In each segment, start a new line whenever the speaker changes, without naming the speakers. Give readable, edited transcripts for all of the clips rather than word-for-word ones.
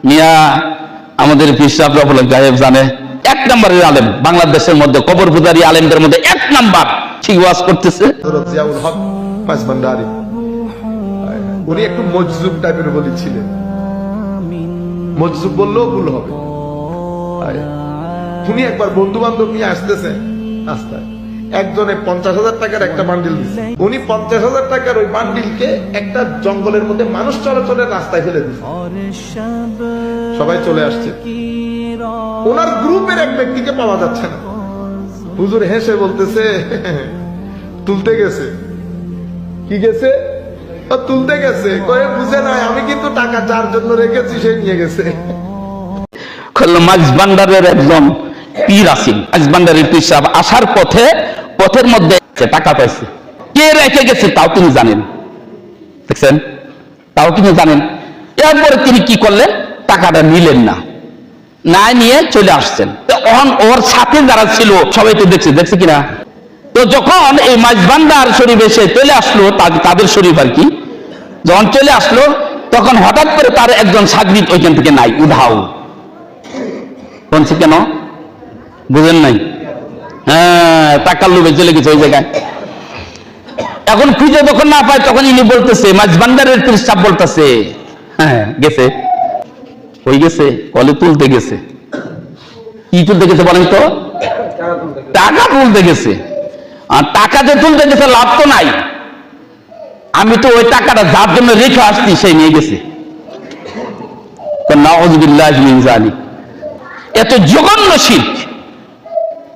মিয়া আমাদের পীর সাহেব রফুল গায়েব জানে, এক নম্বরের আলেম বাংলাদেশের মধ্যে, কবর পূজারী আলেমদের মধ্যে এক নাম্বার। ঠিক ওয়াজ করতেছে।
জিয়াউল হক মাঝভান্ডারী, উনি একটু মজজুব টাইপের বলি ছিলেন। মজজুব বললেও ভুল হবে। উনি একবার বন্ধু বান্ধব নিয়ে আসতেছেন রাস্তায়, একজনে 50,000 টাকার একটা বান্ডিল দিচ্ছে। উনি 50,000 টাকার ওই বান্ডিলকে একটা জঙ্গলের মধ্যে মানুষ চলাচলের রাস্তায় ফেলে দিচ্ছে। সবাই চলে আসছে, ওনার গ্রুপের এক ব্যক্তিকে পাওয়া যাচ্ছে না। হুজুর হেসে বলতেছে, তুলতে গেছে। কি গেছে? তুলতে গেছে। কয়ে বুঝে নাই, আমি কিন্তু টাকা যার জন্য রেখেছি সে নিয়ে গেছে।
মাঝভান্ডারের একজন পীর আছেন, মাঝভান্ডারের পীর সাহেব আসার পথের মধ্যে টাকা পাইছে। কে রেখে গেছে তাও তিনি জানেন, দেখছেন, তাও তিনি জানেন। এরপরে তিনি কি করলেন, টাকাটা নিলেন না, না নিয়ে চলে আসছেন। ওর সাথে যারা ছিল সবাই তো দেখছে কিনা। তো যখন এই মাঝভান্ডার শরীফ এসে চলে আসলো, তাদের শরীফ আর কি, যখন চলে আসলো তখন হঠাৎ করে তার একজন সাগরিদ ওইখান থেকে নাই, উধাও। বলছে কেন বুঝেন নাই? হ্যাঁ, টাকার লোভে চলে গেছে ওই জায়গায়। এখন খুঁজে যখন না পায় তখন ইনি বলতেছে, মাঝভান্ডারের পীর সাহেব বলতেছে, হ্যাঁ গেছে, ওই গেছে, কলে তুলতে গেছে। কি তুলতে গেছে বলেন তো? টাকা তুলতে গেছে। আর টাকা যে তুলতে গেছে লাভ তো নাই, আমি তো ওই টাকাটা যার জন্য রেখে আসছি সেই নিয়ে গেছে। নাউযুবিল্লাহি মিন যালিক। এত জঘন্য শিরক।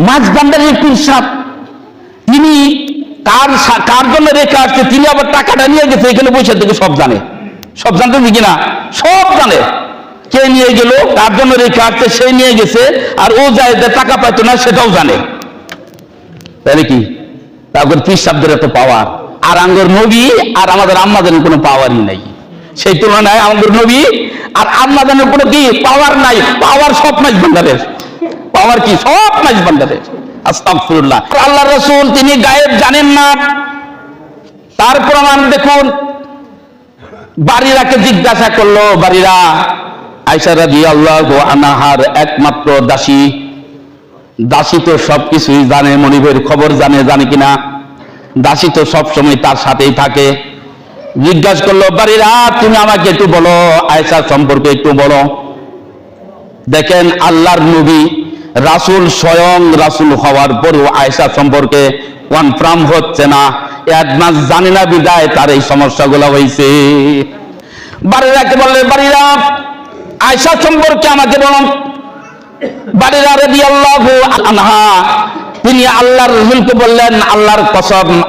মাঝভান্ডারের পীর সাহেব তিনি কার জন্য রেখে আসছে, তিনি আবার টাকাটা নিয়ে গেছে, এখানে বসে থেকে সব জানে। সব জানতেন কিনা? সব জানে। কে নিয়ে গেল, কার জন্য রেখে আসছে সেই নিয়ে গেছে, আর ও যায় টাকা পাইতো না সেটাও জানে। তাহলে কি? তারপর পীর সাহেবদের এত পাওয়ার, আর আঙ্গর নবী আর আমাদের আম্মাজানের কোনো পাওয়ারই নাই। সেই তুলনায় আমাদের নবী আর আম্মাজানের কোনো কি পাওয়ার নাই। পাওয়ার সব মাঝভান্ডারের। পাওয়ার কি? সব মাঝভান্ডারের। আস্তাগফিরুল্লাহ। আল্লাহর রাসূল তিনি গায়েব জানেন না, তার প্রমাণ দেখুন। বারিরাকে জিজ্ঞাসা করলো, বারিরা আয়েশা রাদিয়াল্লাহু আনহার একমাত্র দাসী। দাসী তো সবকিছুই জানে, মনিবের খবর জানে কিনা? দাসী তো সবসময় তার সাথেই থাকে। জিজ্ঞাসা করলো, বারিরা তুমি আমাকে একটু বলো, আয়েশা সম্পর্কে একটু বলো। দেখেন আল্লাহর নবী রাসূল, স্বয়ং রাসূল হওয়ার পরেও আয়েশা সম্পর্কে কনফার্ম হচ্ছে না, অ্যাডভান্স জানে না, বিদায় তার এই সমস্যাগুলো হয়েছে। বারিরাকে বললে, বারিরা আয়েশা সম্পর্কে আমাকে বলুন। বারিরা রাদিয়াল্লাহু আনহা তিনি আল্লাহর রাসূলকে বললেন,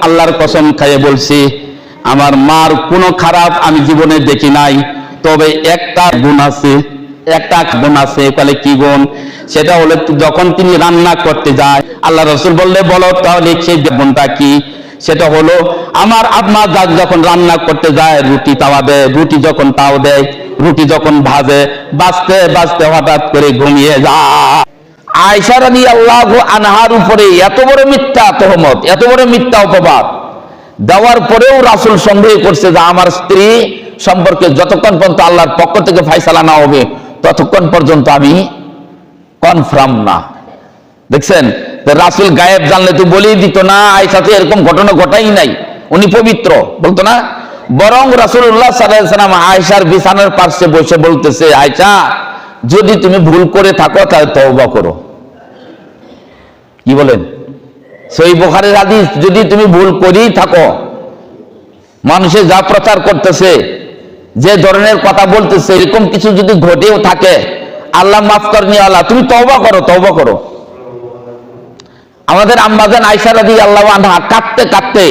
আল্লাহর কসম খাইয়ে বলছি, আমার মার কোনো খারাপ আমি জীবনে দেখি নাই, তবে একটা গুণ আছে। বলে কি গুণ? সেটা হলো যখন তিনি রান্না করতে যায়, আল্লাহ রাসূল বললে বলো তাহলে সেই গুণটা কি? সেটা হলো আমার আম্মা যখন রান্না করতে যায়, রুটি তাওয়া দেয়, রুটি যখন তাও দেয়, রুটি যখন ভাজে, বাজতে বাজতে হঠাৎ করে ঘুমিয়ে যায়। আয়েশা রাদিয়াল্লাহু আনহার উপরে এত বড় মিথ্যা তহমত, এত বড় মিথ্যা অপবাদ দেওয়ার পরেও রাসূল সন্দেহ করছে যে আমার স্ত্রী সম্পর্কে যতক্ষণ পর্যন্ত আল্লাহর পক্ষ থেকে ফয়সালা না হবে ততক্ষণ পর্যন্ত আমি কনফার্ম না। দেখছেন, রাসূল গায়েব জানলে তো বলেই দিত না, আয়েশা তো এরকম ঘটনা ঘটাই নাই, উনি পবিত্র বলতো না। বরং রাসূলুল্লাহ সাল্লাল্লাহু আলাইহি ওয়াসাল্লাম আয়েশার বিছানার পাশে বসে বলতেছে, আয়েশা যদি তুমি ভুল করে থাকো তাহলে তওবা করো। কি বলেন? সহিহ বুখারীর হাদিস, যদি তুমি ভুল করেই থাকো, মানুষে যা প্রচার করতেছে, যে ধরনের কথা বলতেছে, এরকম কিছু যদি ঘটেও থাকে, আল্লাহ মাফ করনিওয়ালা, তুমি তওবা করো। আমাদের আম্মাজান আয়েশা রাদিয়াল্লাহু আনহা কাঁদতে কাঁদতে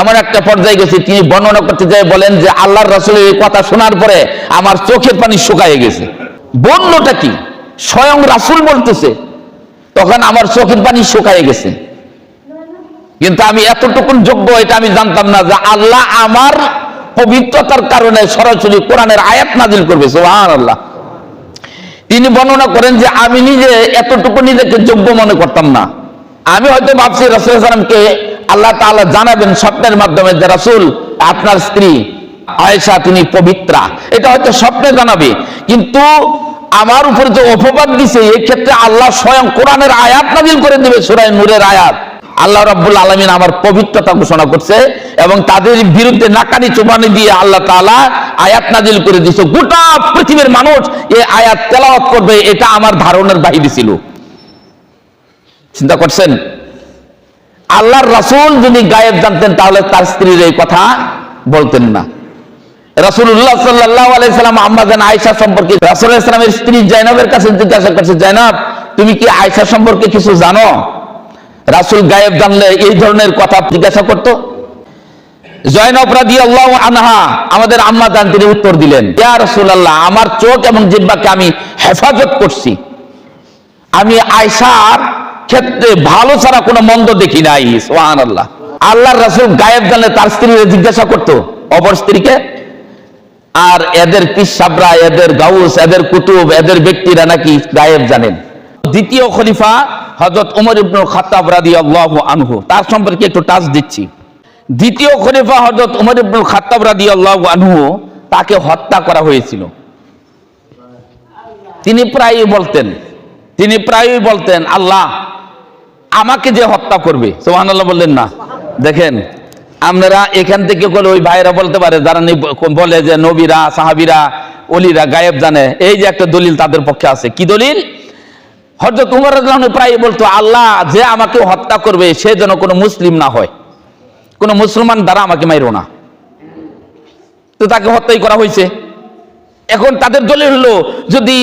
এমন একটা পর্যায়ে গেছে, তিনি বর্ণনা করতে যায় বলেন যে আল্লাহর রাসূলের এই কথা শোনার পরে আমার চোখের পানি শুকায়ে গেছে। বললোটা কি? স্বয়ং রাসূল বলতেছে, তখন আমার চোখের পানি শুকায়ে গেছে। কিন্তু আমি এতটুকুন যোগ্য এটা আমি জানতাম না যে আল্লাহ আমার পবিত্রতার কারণে সরাসরি কোরআনের আয়াত নাজিল করবে। সুবহানাল্লাহ। তিনি বর্ণনা করেন যে আমি নিজে এতটুকু নিজেকে যোগ্য মনে করতাম না। আমি হয়তো ভাবছি রাসূল সাল্লাল্লাহু আলাইহি ওয়াসাল্লামকে আল্লাহ তাআলা জানাবেন স্বপ্নের মাধ্যমে যে রাসূল আপনার স্ত্রী আয়েশা তিনি পবিত্রা, এটা হয়তো স্বপ্নে জানাবে, কিন্তু আমার উপরে যে অপবাদ দিছে এই ক্ষেত্রে আল্লাহ স্বয়ং কোরআনের আয়াত নাযিল করে দিবে, সূরা নূরের আয়াত। আল্লাহ রাব্বুল আলামিন আমার পবিত্রতা ঘোষণা করছে এবং তাদের বিরুদ্ধে নাকানি চুবানি দিয়ে আল্লাহ তাআলা আয়াত নাযিল করে দিয়েছে। গোটা পৃথিবীর মানুষ এই আয়াত তেলাওয়াত করবে, এটা আমার ধারণার বাহিরে ছিল। চিন্তা করছেন, আল্লাহর রাসূল যদি গায়েব জানতেন তাহলে তার স্ত্রীর এই কথা বলতেন না। রাসূলুল্লাহ সাল্লাল্লাহু আলাইহি সাল্লাম আম্মা জান আয়েশা সম্পর্কে রাসূল সাল্লাল্লাহু আলাইহি সাল্লামের স্ত্রী জাইনাবের কাছে জিজ্ঞাসা করছে, জাইনাব তুমি কি আয়েশা সম্পর্কে কিছু জানো? রাসূল গায়েব জানলে এই ধরনের কথা জিজ্ঞাসা করত? জাইনাব রাদিয়াল্লাহু আনহা আমাদের আম্মা জান তিনি উত্তর দিলেন, ইয়া রাসূলুল্লাহ, আমার চোখ এবং জিহ্বাকে আমি হেফাজত করছি, আমি আয়েশার ক্ষেত্রে ভালো ছাড়া কোনো মন্দ দেখি নাই। সুবহানাল্লাহ। আল্লাহর রাসূল গায়েব জানলে তার স্ত্রীকে জিজ্ঞাসা করত, অপর স্ত্রীকে। আর এদের পিসাবরা, এদের গাউস, এদের কুতুব, এদের ব্যক্তিরা নাকি গায়েব জানেন। দ্বিতীয় খলিফা হযরত ওমর ইবনুল খাত্তাব রাদিয়াল্লাহু আনহু, তার সম্পর্কে একটু টাচ দিচ্ছি। দ্বিতীয় খলিফা হযরত ওমর ইবনুল খাত্তাব রাদিয়াল্লাহু আনহু, তাকে হত্যা করা হয়েছিল। তিনি প্রায়ই বলতেন আল্লাহ আমাকে যে হত্যা করবে, সুবহানাল্লাহ বললেন না। দেখেন আপনারা এখান থেকে বলে ওই ভাইরা বলতে পারে যারা বলে যে নবীরা, সাহাবীরা, ওলিরা গায়েব জানে, এই যে একটা দলিল তাদের পক্ষে আছে। কি দলিল? হযরত ওমর রাদিয়াল্লাহু আনহু প্রায় বলতো আল্লাহ যে আমাকে হত্যা করবে সে যেন কোনো মুসলিম না হয়, কোনো মুসলমান দ্বারা আমাকে মাইরো না। তো তাকে হত্যাই করা হয়েছে। এখন তাদের দলিল হলো যদি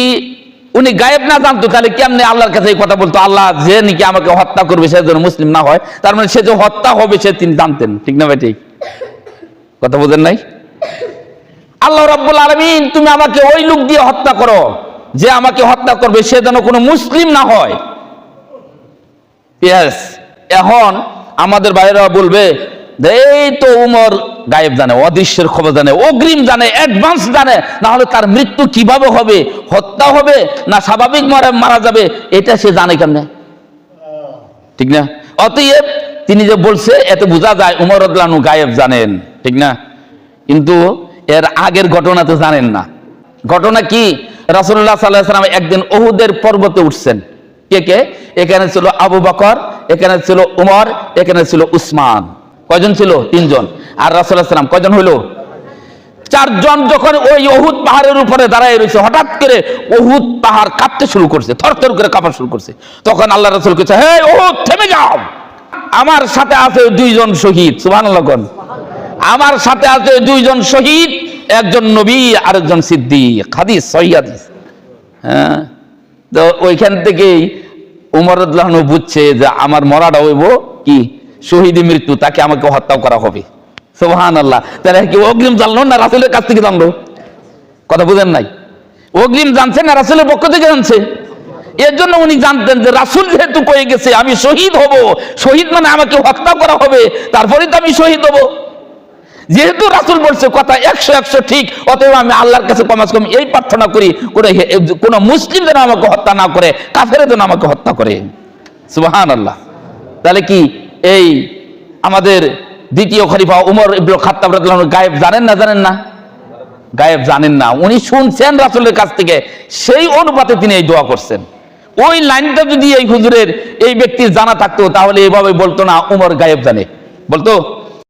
উনি গায়েব না জানতো তাহলে কেমনে আল্লাহর কাছে এই কথা বলতো, আল্লাহ যে নাকি আমাকে হত্যা করবে সে যেন মুসলিম না হয়। তার মানে সে যে হত্যা হবে সে তিনি জানতেন, ঠিক না ভাই? ঠিক কথা বোঝেন নাই? আল্লাহ রাব্বুল আলামিন তুমি আমাকে ওই লোক দিয়ে হত্যা করো যে আমাকে হত্যা করবে সে যেন কোনো মুসলিম না হয়। ইয়েস। এখন আমাদের বাইরেরা বলবে এই তো উমর গায়েব জানে, অদৃশ্যের খবর জানে, অগ্রিম জানে, অ্যাডভান্স জানে, না হলে তার মৃত্যু কিভাবে হবে, হত্যা হবে না স্বাভাবিক মারা যাবে, এটা সে জানে কেমনে? ঠিক না? অতএব তিনি যে বলছে এতে বোঝা যায় উমর রাদিয়াল্লাহু আনহু গায়েব জানেন, ঠিক না? কিন্তু এর আগের ঘটনা তো জানেন না। ঘটনা কি? রাসূলুল্লাহ সাল্লাল্লাহু আলাইহি ওয়াসাল্লাম একদিন উহুদের পর্বতে উঠছেন। কে? এখানে ছিল আবু বকর, এখানে ছিল উমর, এখানে ছিল উসমান। কয়জন ছিল? 3 জন। আর রাসূলুল্লাহ সাল্লাল্লাহু আলাইহি ওয়াসাল্লাম কয়জন হলো? 4 জন। যখন ওই উহুদ পাহাড়ের উপরে দাঁড়ায় রয়েছে, হঠাৎ করে উহুদ পাহাড় কাঁপতে শুরু করছে, থরথর করে কাঁপা শুরু করছে। তখন আল্লাহ রাসূল কইছে, হে উহুদ থেমে যাও, আমার সাথে আছে 2 জন শহীদ। সুবহানাল্লাহ। আমার সাথে আছে 2 জন শহীদ, একজন নবী আর একজন সিদ্দিক। হাদিস, সহিহ হাদিস। হ্যাঁ, তো ওইখান থেকেই উমর রাদিয়াল্লাহু আনহু বুঝছে যে আমার মরাটা হইব কি শহীদি মৃত্যু, তাকে আমাকে হত্যা করা হবে। সুবহানাল্লাহ। তাহলে কি অগ্রিম জানলো না রাসূলের কাছ থেকে জানলো? কথা বুঝেন নাই? অগ্রিম জানছে না রাসূলের পক্ষ থেকে জানছে? এর জন্য উনি জানতেন যে রাসূল যেহেতু কয়ে গেছে আমি শহীদ হব, শহীদ মানে আমাকে হত্যা করা হবে, তারপরে তো আমি শহীদ হব। যেহেতু রাসূল বলছে কথা 100 ঠিক, অতএব আমি আল্লাহর কাছে কমাস কম এই প্রার্থনা করি কোন মুসলিম যেন আমাকে হত্যা না করে, কাফের যেন আমাকে হত্যা করে। সুবহানাল্লাহ। তাহলে কি এই আমাদের দ্বিতীয় খলিফা উমর ইবনুল খাত্তাব রাদিয়াল্লাহু আনহু গায়েব জানেন না? জানেন না? গায়েব জানেন না, উনি শুনছেন রাসূলের কাছ থেকে, সেই অনুপাতে তিনি এই দোয়া করছেন। ওই লাইনটা যদি এই হুজুরের এই ব্যক্তির জানা থাকতো তাহলে এইভাবে বলতো না উমর গায়েব জানে, বলতো